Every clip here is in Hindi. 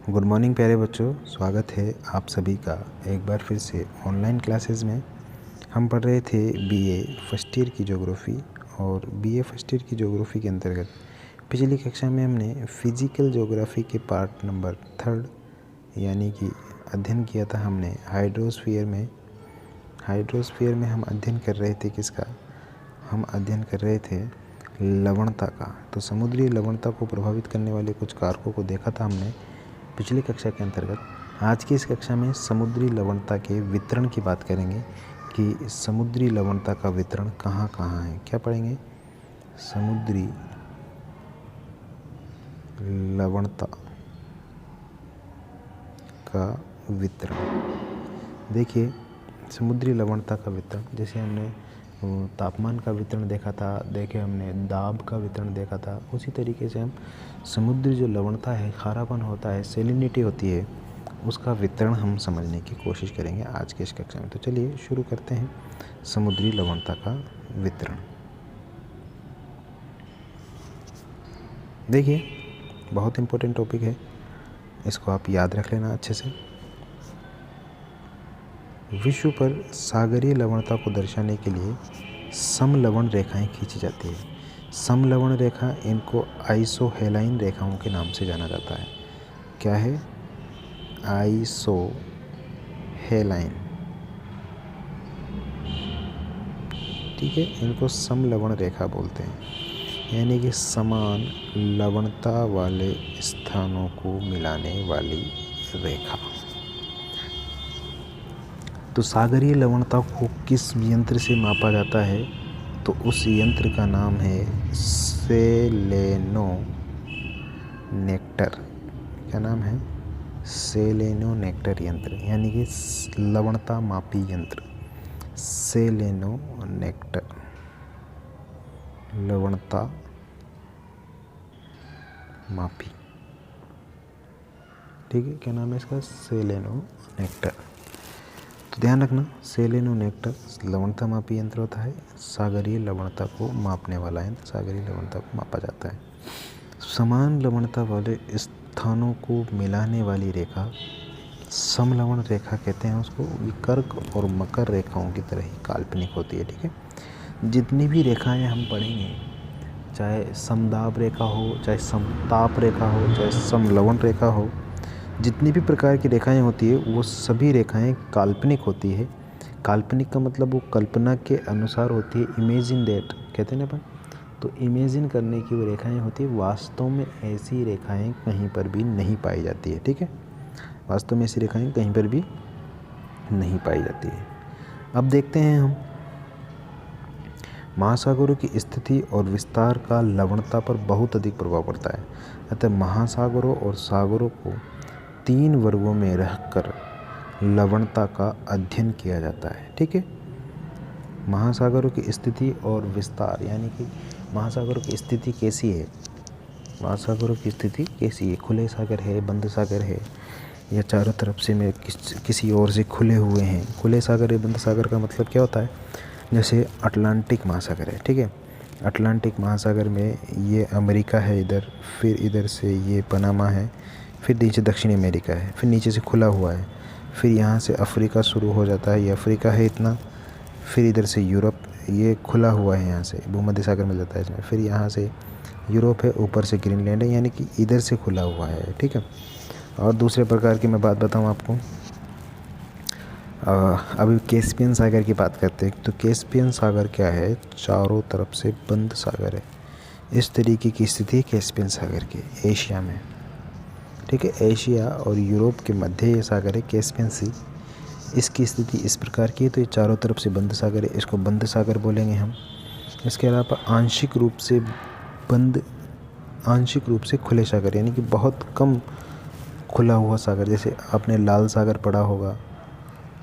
गुड मॉर्निंग प्यारे बच्चों, स्वागत है आप सभी का एक बार फिर से ऑनलाइन क्लासेस में। हम पढ़ रहे थे बीए फर्स्ट ईयर की ज्योग्राफी और बीए फर्स्ट ईयर की ज्योग्राफी के अंतर्गत पिछली कक्षा में हमने फिजिकल ज्योग्राफी के पार्ट नंबर 3 यानी कि अध्ययन किया था हमने हाइड्रोस्फीयर में हम अध्ययन कर रहे थे किसका? हम अध्ययन कर रहे थे लवणता का। तो समुद्री लवणता को प्रभावित करने वाले कुछ कारकों को देखा था हमने पिछली कक्षा के अंतर्गत। आज की इस कक्षा में समुद्री लवणता के वितरण की बात करेंगे कि समुद्री लवणता का वितरण कहाँ कहाँ है। क्या पढ़ेंगे? समुद्री लवणता का वितरण। देखिए, समुद्री लवणता का वितरण जैसे हमने तापमान का वितरण देखा था, हमने दाब का वितरण देखा था, उसी तरीके से हम समुद्री जो लवणता है, खारापन होता है, सेलिनिटी होती है, उसका वितरण हम समझने की कोशिश करेंगे आज के इस कक्षा में। तो चलिए शुरू करते हैं समुद्री लवणता का वितरण। देखिए, बहुत इम्पोर्टेंट टॉपिक है, इसको आप याद रख लेना अच्छे से। विश्व पर सागरीय लवणता को दर्शाने के लिए समलवण रेखाएं खींची जाती है। समलवण रेखा, इनको आइसोहेलाइन रेखाओं के नाम से जाना जाता है। क्या है? आइसोहेलाइन। ठीक है, इनको समलवण रेखा बोलते हैं, यानी कि समान लवणता वाले स्थानों को मिलाने वाली रेखा। तो सागरीय लवणता को किस यंत्र से मापा जाता है? तो उस यंत्र का नाम है सेलेनोनेक्टर। क्या नाम है? सेलेनोनेक्टर यंत्र, यानी कि लवणता मापी यंत्र। सेलेनोनेक्टर लवणता मापी। ठीक है, क्या नाम है इसका? सेलेनोनेक्टर। तो ध्यान रखना, सेलेनोनेक्टर लवणता मापी यंत्र होता है। सागरीय लवणता को मापने वाला यंत्र, सागरीय लवणता को मापा जाता है। समान लवणता वाले स्थानों को मिलाने वाली रेखा समलवण रेखा कहते हैं उसको। कर्क और मकर रेखाओं की तरह ही काल्पनिक होती है। ठीक है, जितनी भी रेखाएं हम पढ़ेंगे, चाहे समदाब रेखा हो, चाहे समताप रेखा हो, चाहे समलवण रेखा हो, जितनी भी प्रकार की रेखाएं होती है वो सभी रेखाएं काल्पनिक होती है। काल्पनिक का मतलब वो कल्पना के अनुसार होती है। इमेजिन दैट कहते हैं ना अपन। तो इमेजिन करने की वो रेखाएं होती है। वास्तव में ऐसी रेखाएं कहीं पर भी नहीं पाई जाती है। ठीक है, वास्तव में ऐसी रेखाएं कहीं पर भी नहीं पाई जाती है। अब देखते हैं हम महासागरों की स्थिति और विस्तार का लवणता पर बहुत अधिक प्रभाव पड़ता है। अतः महासागरों और सागरों को 3 वर्गों में रखकर लवणता का अध्ययन किया जाता है। ठीक है, महासागरों की स्थिति और विस्तार, यानी कि महासागरों की स्थिति कैसी है, महासागरों की स्थिति कैसी है, खुले सागर है, बंद सागर है, या चारों तरफ से में किसी और से खुले हुए हैं। खुले सागर या बंद सागर का मतलब क्या होता है? जैसे अटलांटिक महासागर है। ठीक है, अटलांटिक महासागर में ये अमेरिका है इधर, फिर इधर से ये पनामा है, फिर नीचे दक्षिण अमेरिका है, फिर नीचे से खुला हुआ है, फिर यहाँ से अफ्रीका शुरू हो जाता है, ये अफ्रीका है इतना, फिर इधर से यूरोप, ये खुला हुआ है, यहाँ से भूमध्य सागर मिल जाता है इसमें, फिर यहाँ से यूरोप है, ऊपर से ग्रीनलैंड है, यानी कि इधर से खुला हुआ है। ठीक है, और दूसरे प्रकार की मैं बात बताऊँ आपको, अभी कैस्पियन सागर की बात करते हैं। तो कैस्पियन सागर क्या है? चारों तरफ से बंद सागर है। इस तरीके की स्थिति है कैस्पियन सागर की एशिया में। ठीक है, एशिया और यूरोप के मध्य ये सागर है कैस्पियन सी। इसकी स्थिति इस प्रकार की है। तो ये चारों तरफ से बंद सागर है, इसको बंद सागर बोलेंगे हम। इसके अलावा आंशिक रूप से खुले सागर, यानी कि बहुत कम खुला हुआ सागर, जैसे आपने लाल सागर पढ़ा होगा।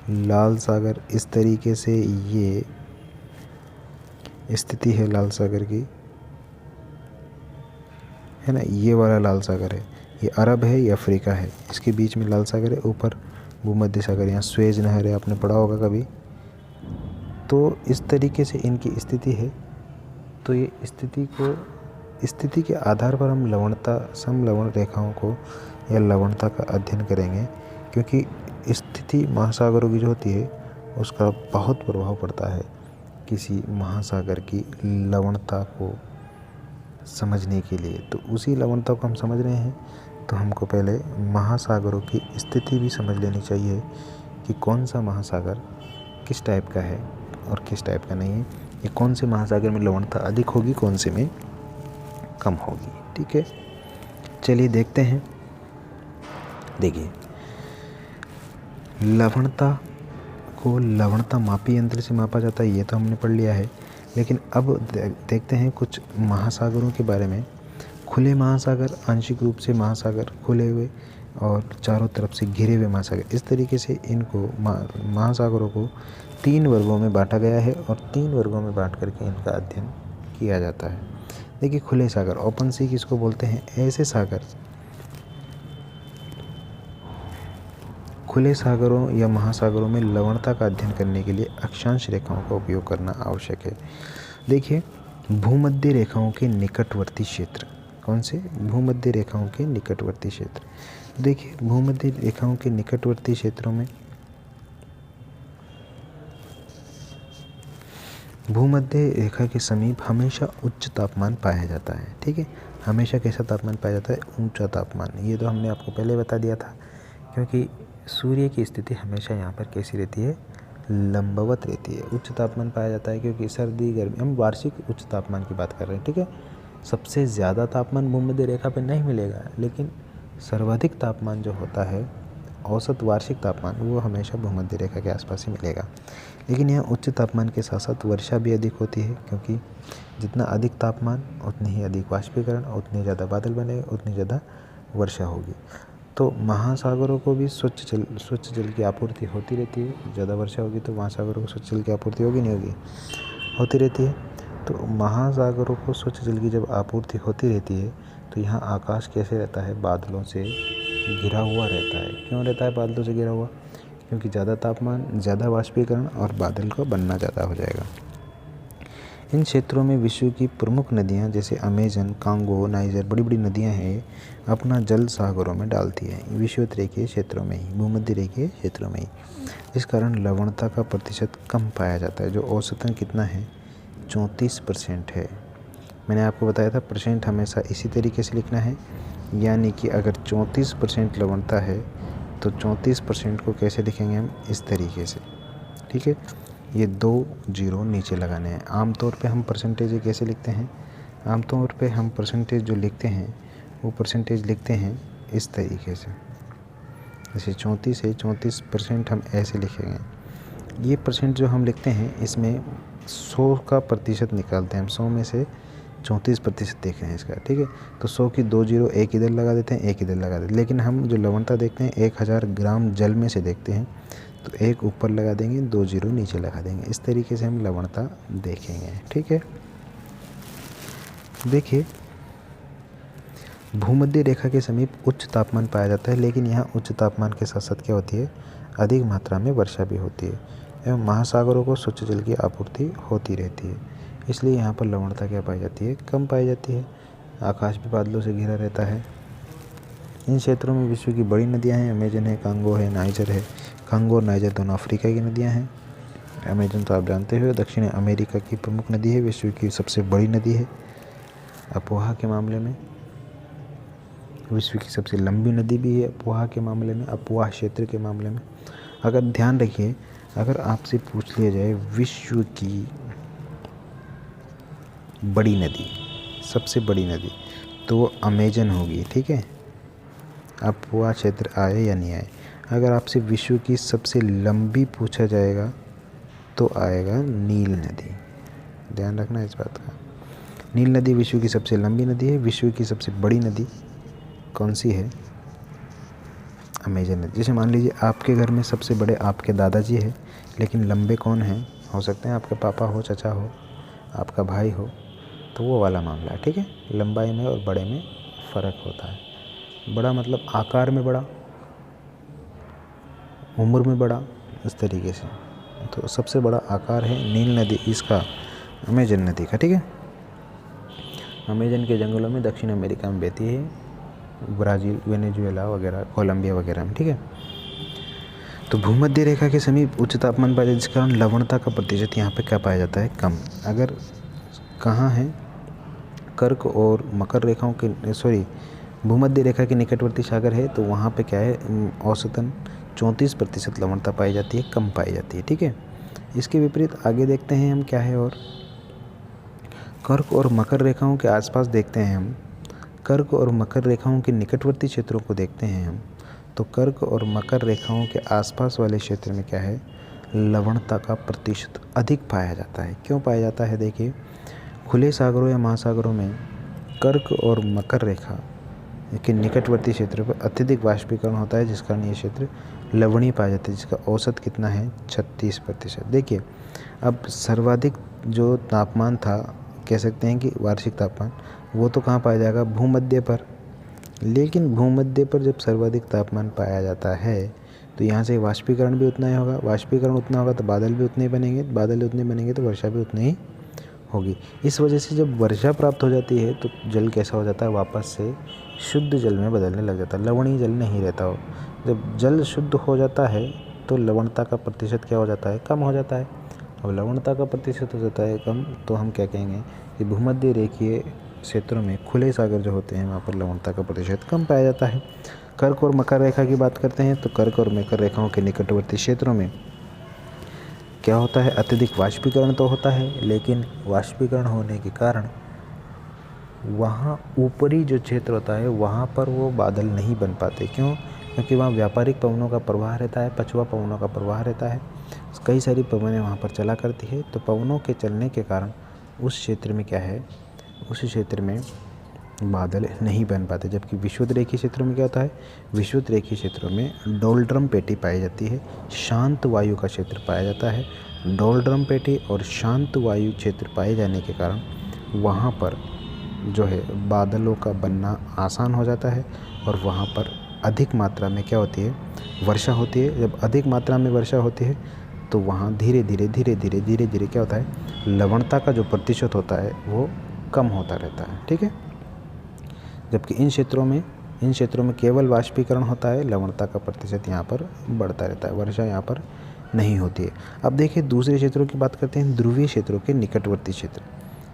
लाल सागर, इस तरीके से ये स्थिति है लाल सागर की, है ना। ये वाला लाल सागर है, ये अरब है, ये अफ्रीका है, इसके बीच में लाल सागर है, ऊपर भूमध्य सागर, यहाँ स्वेज नहर है, आपने पढ़ा होगा कभी। तो इस तरीके से इनकी स्थिति है। तो ये स्थिति के आधार पर हम समलवण रेखाओं को या लवणता का अध्ययन करेंगे, क्योंकि स्थिति महासागरों की जो होती है उसका बहुत प्रभाव पड़ता है किसी महासागर की लवणता को समझने के लिए। तो उसी लवणता को हम समझ रहे हैं तो हमको पहले महासागरों की स्थिति भी समझ लेनी चाहिए कि कौन सा महासागर किस टाइप का है और किस टाइप का नहीं है, या कौन से महासागर में लवणता अधिक होगी, कौन से में कम होगी। ठीक है, चलिए देखते हैं। देखिए, लवणता को लवणता मापी यंत्र से मापा जाता है, ये तो हमने पढ़ लिया है। लेकिन अब देखते हैं कुछ महासागरों के बारे में। खुले महासागर, आंशिक रूप से महासागर, खुले हुए और चारों तरफ से घिरे हुए महासागर, इस तरीके से इनको महासागरों को 3 वर्गों में बांटा गया है और 3 वर्गों में बांट करके इनका अध्ययन किया जाता है। देखिए, खुले सागर, ओपन सी किसको बोलते हैं? ऐसे सागर, खुले सागरों या महासागरों में लवणता का अध्ययन करने के लिए अक्षांश रेखाओं का उपयोग करना आवश्यक है। देखिए, भूमध्य रेखाओं के निकटवर्ती क्षेत्र, कौन से? भूमध्य रेखाओं के निकटवर्ती क्षेत्र। देखिए, भूमध्य रेखाओं के निकटवर्ती क्षेत्रों में भूमध्य रेखा के समीप हमेशा उच्च तापमान पाया जाता है। ठीक है, हमेशा कैसा तापमान पाया जाता है? ऊंचा तापमान। ये तो हमने आपको पहले बता दिया था, क्योंकि सूर्य की स्थिति हमेशा यहाँ पर कैसी रहती है? लंबवत रहती है। उच्च तापमान पाया जाता है क्योंकि सर्दी गर्मी, हम वार्षिक उच्च तापमान की बात कर रहे हैं। ठीक है, सबसे ज़्यादा तापमान भूमध्य रेखा पर नहीं मिलेगा, लेकिन सर्वाधिक तापमान जो होता है, औसत वार्षिक तापमान, वो हमेशा भूमध्य रेखा के आसपास ही मिलेगा। लेकिन यहाँ उच्च तापमान के साथ साथ वर्षा भी अधिक होती है, क्योंकि जितना अधिक तापमान उतनी ही अधिक वाष्पीकरण, उतने ज़्यादा बादल बनेंगे, उतनी ज़्यादा वर्षा होगी। तो महासागरों को भी स्वच्छ जल की आपूर्ति होती रहती है। ज़्यादा वर्षा होगी तो महासागरों को स्वच्छ जल की आपूर्ति होगी, नहीं होगी? होती रहती है। तो महासागरों को स्वच्छ जल की जब आपूर्ति होती रहती है तो यहाँ आकाश कैसे रहता है? बादलों से घिरा हुआ रहता है। क्यों रहता है बादलों से घिरा हुआ? क्योंकि ज़्यादा तापमान, ज़्यादा वाष्पीकरण और बादल का बनना ज़्यादा हो जाएगा। इन क्षेत्रों में विश्व की प्रमुख नदियाँ जैसे अमेजन, कांगो, नाइजर, बड़ी बड़ी नदियाँ हैं, अपना जल सागरों में डालती हैं, विषुवत रेखीय क्षेत्रों में ही, भूमध्य रेखीय क्षेत्रों में ही। इस कारण लवणता का प्रतिशत कम पाया जाता है, जो औसतन कितना है? 34% है। मैंने आपको बताया था परसेंट हमेशा इसी तरीके से लिखना है, यानी कि अगर 34% लवणता है तो 34% को कैसे लिखेंगे हम? इस तरीके से। ठीक है, ये 2 जीरो नीचे लगाने हैं। आमतौर पे हम परसेंटेज कैसे लिखते हैं? आमतौर पे हम परसेंटेज जो लिखते हैं वो परसेंटेज लिखते हैं इस तरीके से। जैसे 34 है, 34% हम ऐसे लिखेंगे। ये परसेंट जो हम लिखते हैं इसमें 100 का प्रतिशत निकालते हैं हम। 100 में से 34% देख रहे हैं इसका। ठीक है, तो 100 की 2 जीरो एक इधर लगा देते हैं, एक इधर लगा देते हैं। लेकिन हम जो लवणता देखते हैं 1000 ग्राम जल में से देखते हैं, तो एक ऊपर लगा देंगे, 2 जीरो नीचे लगा देंगे। इस तरीके से हम लवणता देखेंगे। ठीक है, देखिए, भूमध्य रेखा के समीप उच्च तापमान पाया जाता है, लेकिन यहाँ उच्च तापमान के साथ साथ क्या होती है? अधिक मात्रा में वर्षा भी होती है एवं महासागरों को स्वच्छ जल की आपूर्ति होती रहती है। इसलिए यहाँ पर लवणता क्या पाई जाती है? कम पाई जाती है। आकाश भी बादलों से घिरा रहता है। इन क्षेत्रों में विश्व की बड़ी नदियाँ हैं, अमेजन है, कांगो है, नाइजर है। कांगो और नाइजर दोनों अफ्रीका की नदियाँ हैं। अमेजन तो आप जानते हो दक्षिण अमेरिका की प्रमुख नदी है, विश्व की सबसे बड़ी नदी है। अपोहा के मामले में विश्व की सबसे लंबी नदी भी है, अपोहा के मामले में, अपोहा क्षेत्र के मामले में। अगर ध्यान रखिए, अगर आपसे पूछ लिया जाए विश्व की बड़ी नदी, सबसे बड़ी नदी, तो वो अमेजन होगी। ठीक है, अपोहा क्षेत्र आए या नहीं आए। अगर आपसे विश्व की सबसे लंबी पूछा जाएगा तो आएगा नील नदी। ध्यान रखना इस बात का। नील नदी विश्व की सबसे लंबी नदी है। विश्व की सबसे बड़ी नदी कौन सी है? अमेजन नदी। जैसे मान लीजिए आपके घर में सबसे बड़े आपके दादाजी है, लेकिन लंबे कौन हैं? हो सकते हैं आपके पापा हो, चाचा हो, आपका भाई हो, तो वो वाला मामला है। ठीक है, लंबाई में और बड़े में फ़र्क होता है। बड़ा मतलब आकार में बड़ा, उम्र में बड़ा, इस तरीके से। तो सबसे बड़ा आकार है नील नदी इसका, अमेजन नदी का। ठीक है, अमेजन के जंगलों में दक्षिण अमेरिका में बहती है। ब्राज़ील, वेनेजुएला वगैरह, कोलंबिया वगैरह में, ठीक है। तो भूमध्य रेखा के समीप उच्च तापमान पाया जाता है, जिस कारण लवणता का प्रतिशत यहाँ पे क्या पाया जाता है, कम। अगर कहाँ है, कर्क और मकर रेखाओं के भूमध्य रेखा के निकटवर्ती सागर है, तो वहाँ पे क्या है, औसतन 34% लवणता पाई जाती है, कम पाई जाती है, ठीक है। इसके विपरीत आगे देखते हैं हम क्या है, और कर्क और मकर रेखाओं के आसपास देखते हैं हम, कर्क और मकर रेखाओं के निकटवर्ती क्षेत्रों को देखते हैं हम, तो कर्क और मकर रेखाओं के आसपास वाले क्षेत्र में क्या है, लवणता का प्रतिशत अधिक पाया जाता है। क्यों पाया जाता है, देखिए, खुले सागरों या महासागरों में कर्क और मकर रेखा के निकटवर्ती क्षेत्र पर अत्यधिक वाष्पीकरण होता है, जिस कारण ये क्षेत्र लवणीय पाया जाता है, जिसका औसत कितना है, 36%। देखिए, अब सर्वाधिक जो तापमान था, कह सकते हैं कि वार्षिक तापमान, वो तो कहाँ पाया जाएगा, भूमध्य पर। लेकिन भूमध्य पर जब सर्वाधिक तापमान पाया जाता है, तो यहाँ से वाष्पीकरण भी उतना ही होगा, वाष्पीकरण उतना होगा तो बादल भी उतने ही बनेंगे, बादल उतने बनेंगे तो वर्षा भी उतनी ही होगी। इस वजह से जब वर्षा प्राप्त हो जाती है तो जल कैसा हो जाता है, वापस से शुद्ध जल में बदलने लग जाता है, लवणीय जल नहीं रहता हो। जब जल शुद्ध हो जाता है तो लवणता का प्रतिशत क्या हो जाता है, कम हो जाता है। अब लवणता का प्रतिशत हो जाता है कम, तो हम क्या कहेंगे कि भूमध्य रेखीय क्षेत्रों में, खुले सागर जो होते हैं, वहाँ पर लवणता का प्रतिशत कम पाया जाता है। कर्क और मकर रेखा की बात करते हैं, तो कर्क और मकर रेखाओं के निकटवर्ती क्षेत्रों में क्या होता है, अत्यधिक वाष्पीकरण तो होता है, लेकिन वाष्पीकरण होने के कारण वहाँ ऊपरी जो क्षेत्र होता है वहाँ पर वो बादल नहीं बन पाते। क्यों? क्योंकि वहाँ व्यापारिक पवनों का प्रवाह रहता है, पछुआ पवनों का प्रवाह रहता है, कई सारी पवनें वहाँ पर चला करती है। तो पवनों के चलने के कारण उस क्षेत्र में क्या है, उस क्षेत्र में बादल नहीं बन पाते। जबकि विषुवत रेखीय क्षेत्रों में क्या होता है, विषुवत रेखीय क्षेत्रों में डोलड्रम पेटी पाई जाती है, शांत वायु का क्षेत्र पाया जाता है। डोलड्रम पेटी और शांत वायु क्षेत्र पाए जाने के कारण वहाँ पर जो है बादलों का बनना आसान हो जाता है, और वहाँ पर अधिक मात्रा में क्या होती है, वर्षा होती है। जब अधिक मात्रा में वर्षा होती है तो वहाँ धीरे धीरे क्या होता है, लवणता का जो प्रतिशत होता है वो कम होता रहता है, ठीक है। जबकि इन क्षेत्रों में केवल वाष्पीकरण होता है, लवणता का प्रतिशत यहाँ पर बढ़ता रहता है, वर्षा यहाँ पर नहीं होती है। अब देखिए दूसरे क्षेत्रों की बात करते हैं, ध्रुवीय क्षेत्रों के निकटवर्ती क्षेत्र।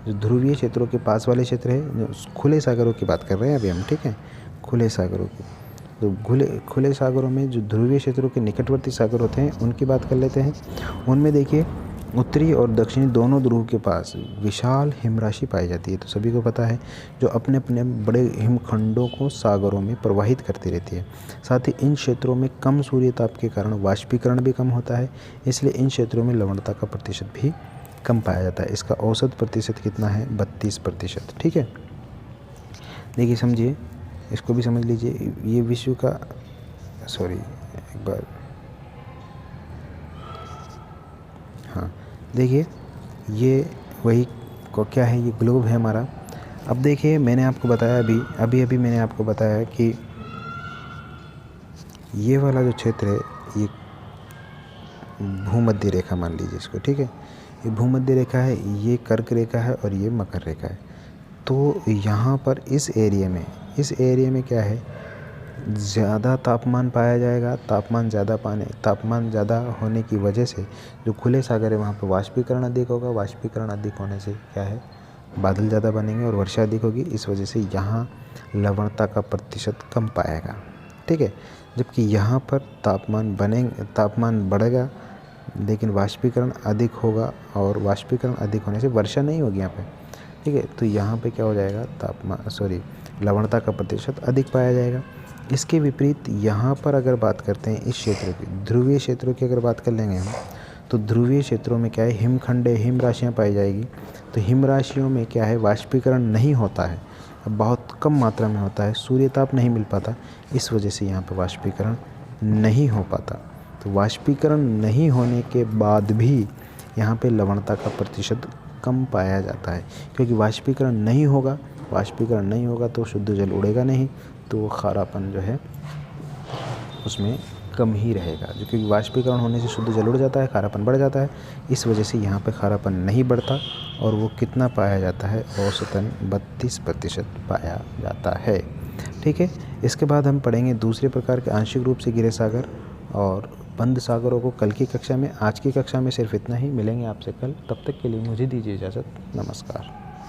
जो ध्रुवीय क्षेत्रों के पास वाले क्षेत्र है, जो खुले सागरों की बात कर रहे हैं अभी हम, ठीक है, खुले सागरों की। तो खुले सागरों में जो ध्रुवीय क्षेत्रों के निकटवर्ती सागर होते हैं उनकी बात कर लेते हैं। उनमें देखिए उत्तरी और दक्षिणी दोनों ध्रुव के पास विशाल हिमराशि पाई जाती है। तो सभी को पता है, जो अपने अपने बड़े हिमखंडों को सागरों में प्रवाहित करती रहती है। साथ ही इन क्षेत्रों में कम सूर्यताप के कारण वाष्पीकरण भी कम होता है, इसलिए इन क्षेत्रों में लवणता का प्रतिशत भी कम पाया जाता है। इसका औसत प्रतिशत कितना है, 32%, ठीक है। देखिए समझिए, इसको भी समझ लीजिए। ये विश्व का एक बार, हाँ देखिए, ये वही को क्या है, ये ग्लोब है हमारा। अब देखिए मैंने आपको बताया अभी मैंने आपको बताया कि ये वाला जो क्षेत्र है ये भूमध्य रेखा मान लीजिए इसको, ठीक है। ये भूमध्य रेखा है, ये कर्क रेखा है और ये मकर रेखा है। तो यहाँ पर इस एरिया में क्या है, ज़्यादा तापमान पाया जाएगा। तापमान ज़्यादा होने की वजह से जो खुले सागर है वहाँ पर वाष्पीकरण अधिक होगा। वाष्पीकरण अधिक होने से क्या है, बादल ज़्यादा बनेंगे और वर्षा अधिक होगी। इस वजह से यहाँ लवणता का प्रतिशत कम पाएगा, ठीक है। जबकि यहाँ पर तापमान बढ़ेगा लेकिन वाष्पीकरण अधिक होगा, और वाष्पीकरण अधिक होने से वर्षा नहीं होगी यहाँ पे, ठीक है। तो यहाँ पे क्या हो जाएगा, लवणता का प्रतिशत अधिक पाया जाएगा। इसके विपरीत यहाँ पर अगर बात करते हैं इस क्षेत्र की, ध्रुवीय क्षेत्रों की अगर बात कर लेंगे हम, तो ध्रुवीय क्षेत्रों में क्या है, हिम राशियाँ पाई जाएगी। तो हिम राशियों में क्या है, वाष्पीकरण नहीं होता है, बहुत कम मात्रा में होता है, सूर्यताप नहीं मिल पाता, इस वजह से यहाँ पर वाष्पीकरण नहीं हो पाता। तो वाष्पीकरण नहीं होने के बाद भी यहाँ पे लवणता का प्रतिशत कम पाया जाता है, क्योंकि वाष्पीकरण नहीं होगा तो शुद्ध जल उड़ेगा नहीं, तो वो खारापन जो है उसमें कम ही रहेगा। जो क्योंकि वाष्पीकरण होने से शुद्ध जल उड़ जाता है, खारापन बढ़ जाता है, इस वजह से यहाँ पे खारापन नहीं बढ़ता, और वो कितना पाया जाता है, औसतन 32% पाया जाता है। ठीक है। इसके बाद हम पढ़ेंगे दूसरे प्रकार के आंशिक रूप से घिरे सागर और बंद सागरों को कल की कक्षा में। आज की कक्षा में सिर्फ इतना ही। मिलेंगे आपसे कल, तब तक के लिए मुझे दीजिए इजाज़त। नमस्कार।